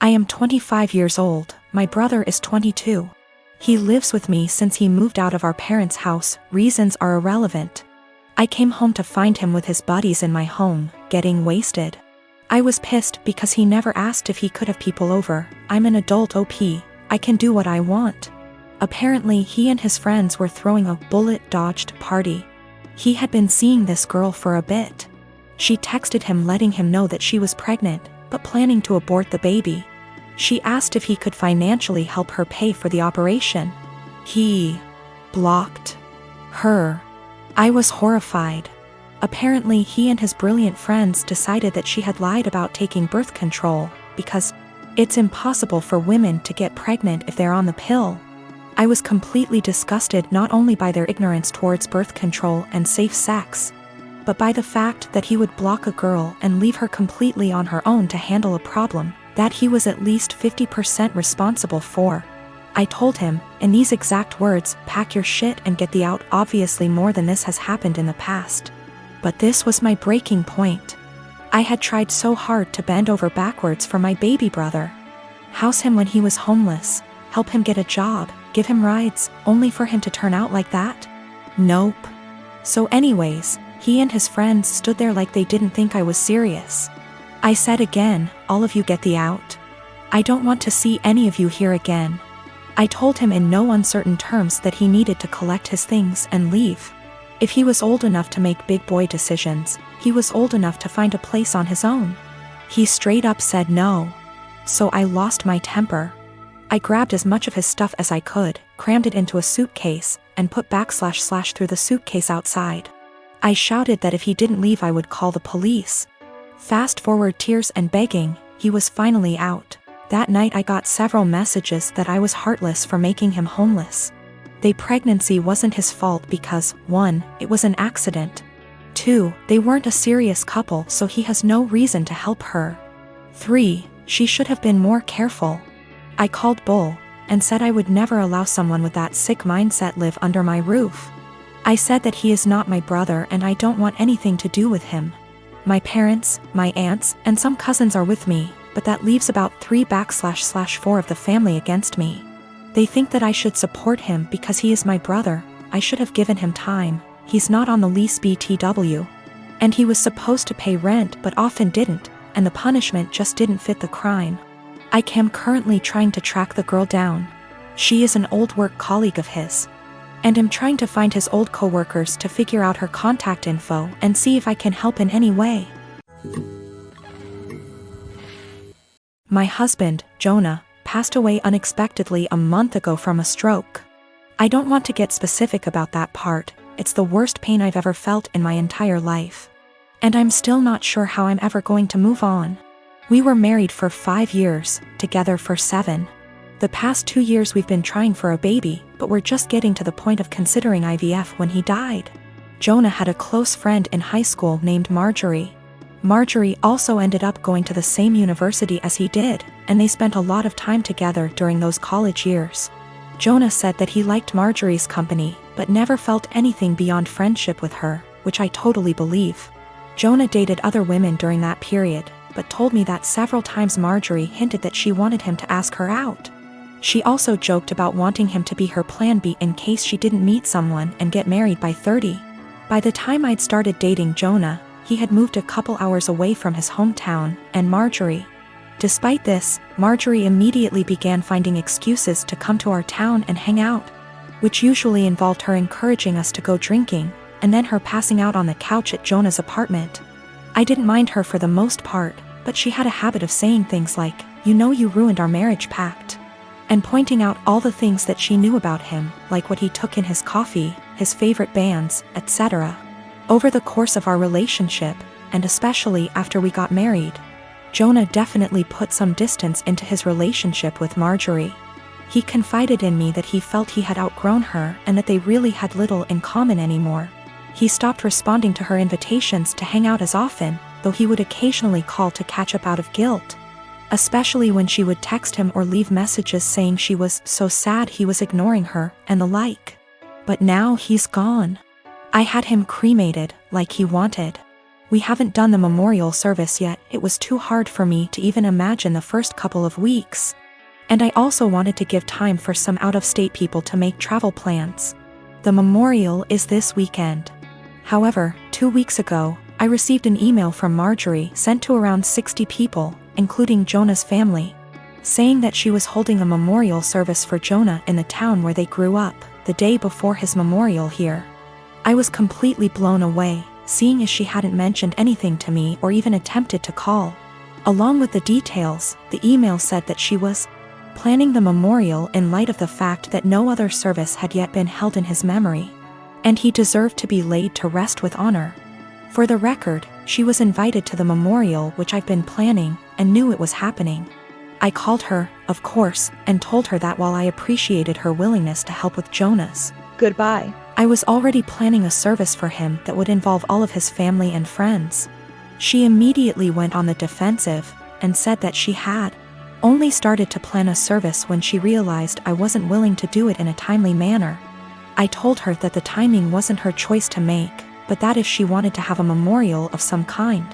I am 25 years old, my brother is 22. He lives with me since he moved out of our parents' house, reasons are irrelevant. I came home to find him with his buddies in my home, getting wasted. I was pissed because he never asked if he could have people over. I'm an adult OP, I can do what I want. Apparently he and his friends were throwing a bullet-dodged party. He had been seeing this girl for a bit. She texted him letting him know that she was pregnant, but planning to abort the baby. She asked if he could financially help her pay for the operation. He blocked her. I was horrified. Apparently he and his brilliant friends decided that she had lied about taking birth control, because it's impossible for women to get pregnant if they're on the pill. I was completely disgusted not only by their ignorance towards birth control and safe sex, but by the fact that he would block a girl and leave her completely on her own to handle a problem that he was at least 50% responsible for. I told him, in these exact words, pack your shit and get the out. Obviously more than this has happened in the past. But this was my breaking point. I had tried so hard to bend over backwards for my baby brother. House him when he was homeless, help him get a job, give him rides, only for him to turn out like that? Nope. So anyways, he and his friends stood there like they didn't think I was serious. I said again, all of you get the out. I don't want to see any of you here again. I told him in no uncertain terms that he needed to collect his things and leave. If he was old enough to make big boy decisions, he was old enough to find a place on his own. He straight up said no. So I lost my temper. I grabbed as much of his stuff as I could, crammed it into a suitcase, and put / through the suitcase outside. I shouted that if he didn't leave I would call the police. Fast forward tears and begging, he was finally out. That night I got several messages that I was heartless for making him homeless. The pregnancy wasn't his fault because, 1, it was an accident. 2, they weren't a serious couple so he has no reason to help her. 3, she should have been more careful. I called bull, and said I would never allow someone with that sick mindset live under my roof. I said that he is not my brother and I don't want anything to do with him. My parents, my aunts, and some cousins are with me, but that leaves about 3 / 4 of the family against me. They think that I should support him because he is my brother. I should have given him time. He's not on the lease BTW. And he was supposed to pay rent but often didn't, and the punishment just didn't fit the crime. I am currently trying to track the girl down. She is an old work colleague of his. And am trying to find his old co-workers to figure out her contact info and see if I can help in any way. My husband, Jonah, passed away unexpectedly a month ago from a stroke. I don't want to get specific about that part, it's the worst pain I've ever felt in my entire life. And I'm still not sure how I'm ever going to move on. We were married for 5 years, together for 7. The past 2 years we've been trying for a baby, but we're just getting to the point of considering IVF when he died. Jonah had a close friend in high school named Marjorie. Marjorie also ended up going to the same university as he did, and they spent a lot of time together during those college years. Jonah said that he liked Marjorie's company, but never felt anything beyond friendship with her, which I totally believe. Jonah dated other women during that period, but told me that several times Marjorie hinted that she wanted him to ask her out. She also joked about wanting him to be her plan B in case she didn't meet someone and get married by 30. By the time I'd started dating Jonah, he had moved a couple hours away from his hometown, and Marjorie. Despite this, Marjorie immediately began finding excuses to come to our town and hang out, which usually involved her encouraging us to go drinking, and then her passing out on the couch at Jonah's apartment. I didn't mind her for the most part, but she had a habit of saying things like, "You know you ruined our marriage pact," and pointing out all the things that she knew about him, like what he took in his coffee, his favorite bands, etc. Over the course of our relationship, and especially after we got married, Jonah definitely put some distance into his relationship with Marjorie. He confided in me that he felt he had outgrown her and that they really had little in common anymore. He stopped responding to her invitations to hang out as often, though he would occasionally call to catch up out of guilt. Especially when she would text him or leave messages saying she was so sad he was ignoring her, and the like. But now he's gone. I had him cremated, like he wanted. We haven't done the memorial service yet. It was too hard for me to even imagine the first couple of weeks. And I also wanted to give time for some out-of-state people to make travel plans. The memorial is this weekend. However, 2 weeks ago, I received an email from Marjorie sent to around 60 people, including Jonah's family, saying that she was holding a memorial service for Jonah in the town where they grew up, the day before his memorial here. I was completely blown away, seeing as she hadn't mentioned anything to me or even attempted to call. Along with the details, the email said that she was planning the memorial in light of the fact that no other service had yet been held in his memory, and he deserved to be laid to rest with honor. For the record, she was invited to the memorial, which I've been planning, and knew it was happening. I called her, of course, and told her that while I appreciated her willingness to help with Jonah's goodbye, I was already planning a service for him that would involve all of his family and friends. She immediately went on the defensive, and said that she had only started to plan a service when she realized I wasn't willing to do it in a timely manner. I told her that the timing wasn't her choice to make, but that if she wanted to have a memorial of some kind,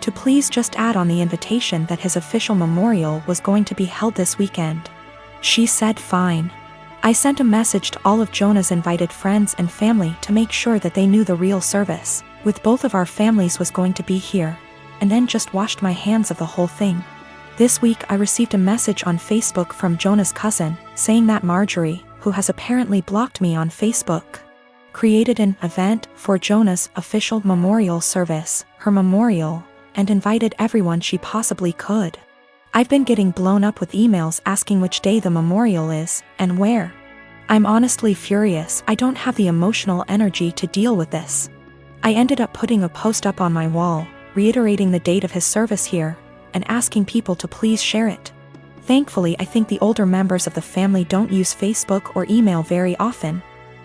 to please just add on the invitation that his official memorial was going to be held this weekend. She said fine. I sent a message to all of Jonah's invited friends and family to make sure that they knew the real service, with both of our families, was going to be here, and then just washed my hands of the whole thing. This week I received a message on Facebook from Jonah's cousin, saying that Marjorie, who has apparently blocked me on Facebook, created an event for Jonah's official memorial service, her memorial, and invited everyone she possibly could. I've been getting blown up with emails asking which day the memorial is, and where. I'm honestly furious. I don't have the emotional energy to deal with this. I ended up putting a post up on my wall, reiterating the date of his service here, and asking people to please share it. Thankfully, I think the older members of the family don't use Facebook or email very often,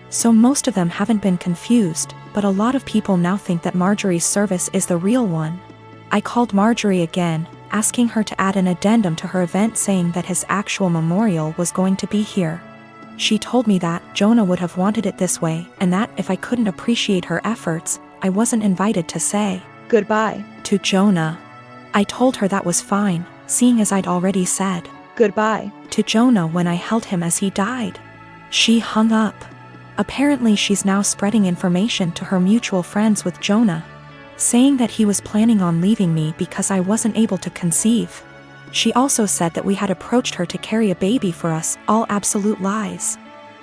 so most of them haven't been confused, but a lot of people now think that Marjorie's service is the real one. I called Marjorie again, asking her to add an addendum to her event saying that his actual memorial was going to be here. She told me that Jonah would have wanted it this way, and that if I couldn't appreciate her efforts, I wasn't invited to say goodbye to Jonah. I told her that was fine, seeing as I'd already said goodbye to Jonah when I held him as he died. She hung up. Apparently she's now spreading information to her mutual friends with Jonah, saying that he was planning on leaving me because I wasn't able to conceive. She also said that we had approached her to carry a baby for us, all absolute lies.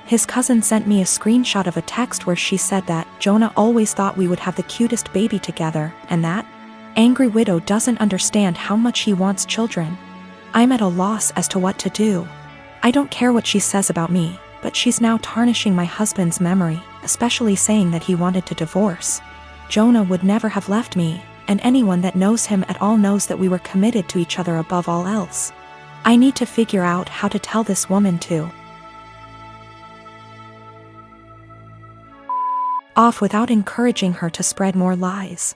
His cousin sent me a screenshot of a text where she said that Jonah always thought we would have the cutest baby together, and that angry widow doesn't understand how much he wants children. I'm at a loss as to what to do. I don't care what she says about me, but she's now tarnishing my husband's memory, especially saying that he wanted to divorce. Jonah would never have left me, and anyone that knows him at all knows that we were committed to each other above all else. I need to figure out how to tell this woman to off without encouraging her to spread more lies.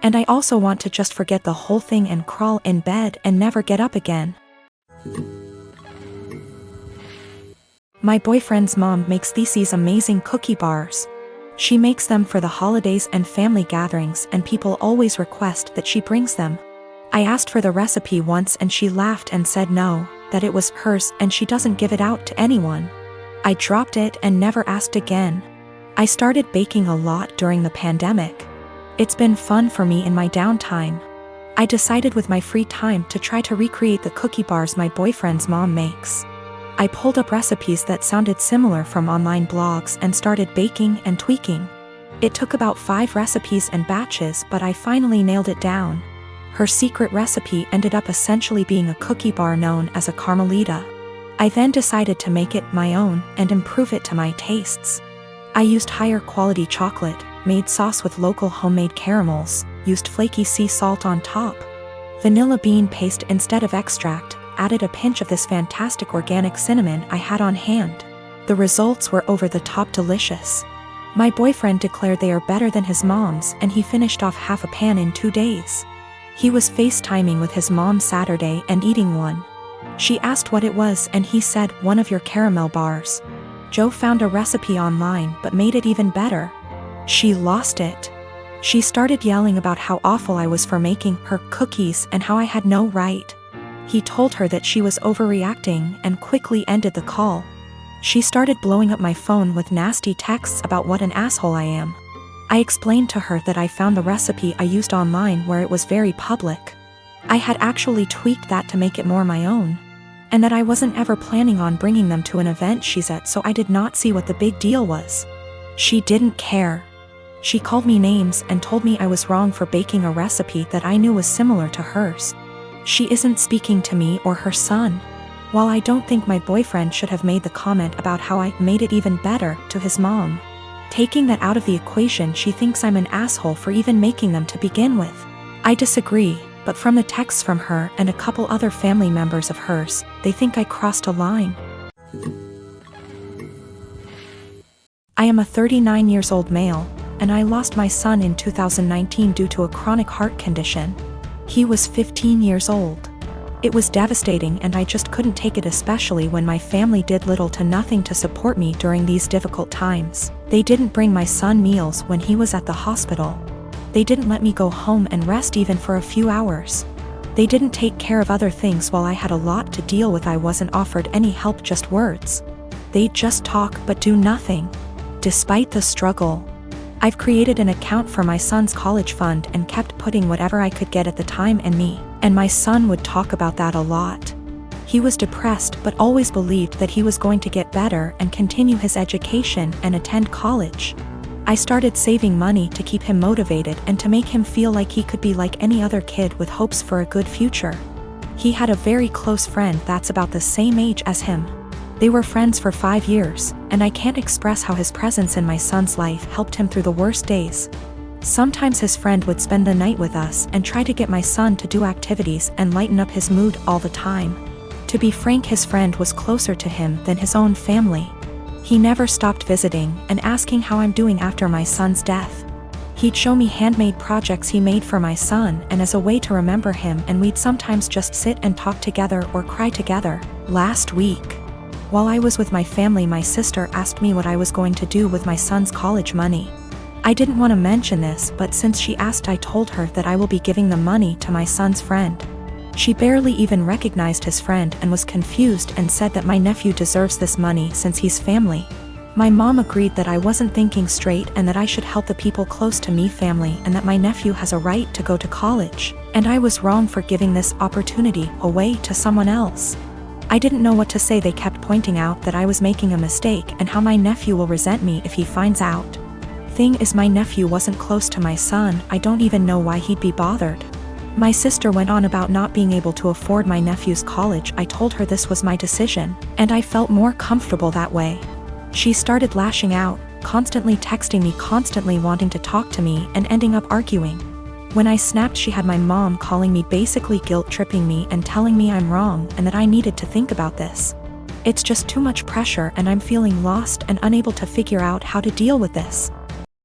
And I also want to just forget the whole thing and crawl in bed and never get up again. My boyfriend's mom makes these amazing cookie bars. She makes them for the holidays and family gatherings, and people always request that she brings them. I asked for the recipe once and she laughed and said no, that it was hers and she doesn't give it out to anyone. I dropped it and never asked again. I started baking a lot during the pandemic. It's been fun for me in my downtime. I decided with my free time to try to recreate the cookie bars my boyfriend's mom makes. I pulled up recipes that sounded similar from online blogs and started baking and tweaking. It took about 5 recipes and batches, but I finally nailed it down. Her secret recipe ended up essentially being a cookie bar known as a Carmelita. I then decided to make it my own and improve it to my tastes. I used higher quality chocolate, made sauce with local homemade caramels, used flaky sea salt on top, vanilla bean paste instead of extract, added a pinch of this fantastic organic cinnamon I had on hand. The results were over the top delicious. My boyfriend declared they are better than his mom's, and he finished off half a pan in 2 days. He was FaceTiming with his mom Saturday and eating one. She asked what it was and he said, "One of your caramel bars." Joe found a recipe online but made it even better. She lost it. She started yelling about how awful I was for making her cookies and how I had no right. He told her that she was overreacting and quickly ended the call. She started blowing up my phone with nasty texts about what an asshole I am. I explained to her that I found the recipe I used online where it was very public. I had actually tweaked that to make it more my own. And that I wasn't ever planning on bringing them to an event she said, so I did not see what the big deal was. She didn't care. She called me names and told me I was wrong for baking a recipe that I knew was similar to hers. She isn't speaking to me or her son. While I don't think my boyfriend should have made the comment about how I made it even better to his mom. Taking that out of the equation, she thinks I'm an asshole for even making them to begin with. I disagree, but from the texts from her and a couple other family members of hers, they think I crossed a line. I am a 39 years old male, and I lost my son in 2019 due to a chronic heart condition. He was 15 years old. It was devastating and I just couldn't take it, especially when my family did little to nothing to support me during these difficult times. They didn't bring my son meals when he was at the hospital. They didn't let me go home and rest even for a few hours. They didn't take care of other things while I had a lot to deal with. I wasn't offered any help, just words. They'd just talk but do nothing. Despite the struggle, I've created an account for my son's college fund and kept putting whatever I could get at the time, and my son would talk about that a lot. He was depressed but always believed that he was going to get better and continue his education and attend college. I started saving money to keep him motivated and to make him feel like he could be like any other kid with hopes for a good future. He had a very close friend that's about the same age as him. They were friends for 5 years, and I can't express how his presence in my son's life helped him through the worst days. Sometimes his friend would spend the night with us and try to get my son to do activities and lighten up his mood all the time. To be frank, his friend was closer to him than his own family. He never stopped visiting and asking how I'm doing after my son's death. He'd show me handmade projects he made for my son and as a way to remember him, and we'd sometimes just sit and talk together or cry together. Last week, while I was with my family, my sister asked me what I was going to do with my son's college money. I didn't want to mention this, but since she asked, I told her that I will be giving the money to my son's friend. She barely even recognized his friend and was confused and said that my nephew deserves this money since he's family. My mom agreed that I wasn't thinking straight and that I should help the people close to me, family, and that my nephew has a right to go to college, and I was wrong for giving this opportunity away to someone else. I didn't know what to say. They kept pointing out that I was making a mistake and how my nephew will resent me if he finds out. Thing is, my nephew wasn't close to my son. I don't even know why he'd be bothered. My sister went on about not being able to afford my nephew's college. I told her this was my decision, and I felt more comfortable that way. She started lashing out, constantly texting me, constantly wanting to talk to me, and ending up arguing. When I snapped, she had my mom calling me, basically guilt-tripping me and telling me I'm wrong and that I needed to think about this. It's just too much pressure and I'm feeling lost and unable to figure out how to deal with this.